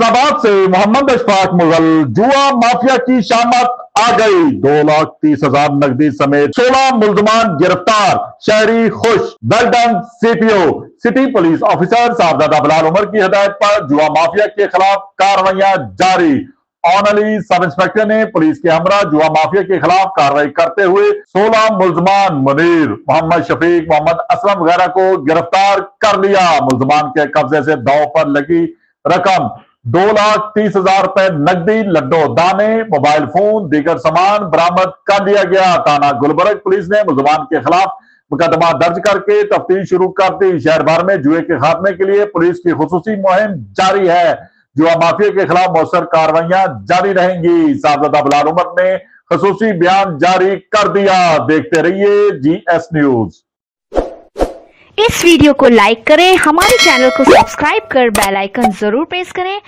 फैसला आबाद से मोहम्मद अशफाक मुगल, जुआ माफिया की शामत आ गई। 2,30,000 नकदी समेत 16 मुल्जमान गिरफ्तार, शहरी खुश। Well done CPO. City police officer Sahibzada Bilal Umar की हिदायत पर जुआ माफिया के खिलाफ कार्रवाइयां जारी। ऑनली सब इंस्पेक्टर ने पुलिस के हमरा जुआ माफिया के खिलाफ कार्रवाई करते हुए 16 मुल्जमान मुनीर, मोहम्मद शफीक, मोहम्मद असलम वगैरह को गिरफ्तार कर लिया। मुल्जमान के कब्जे से दांव पर लगी रकम 2,30,000 रुपए नकदी, लड्डो दाने, मोबाइल फोन, दीगर सामान बरामद कर लिया गया। थाना गुलबर्ग पुलिस ने मुल्जमान के खिलाफ मुकदमा दर्ज करके तफ्तीश शुरू कर दी। शहर भर में जुए के खात्मे के लिए पुलिस की खुसूसी मुहिम जारी है। जुआ माफिया के खिलाफ मौसर कार्रवाइयां जारी रहेंगी। साहबजादा बिलाल उमर ने खुसूसी बयान जारी कर दिया। देखते रहिए GS न्यूज। इस वीडियो को लाइक करें, हमारे चैनल को सब्सक्राइब कर बेल आइकन जरूर प्रेस करें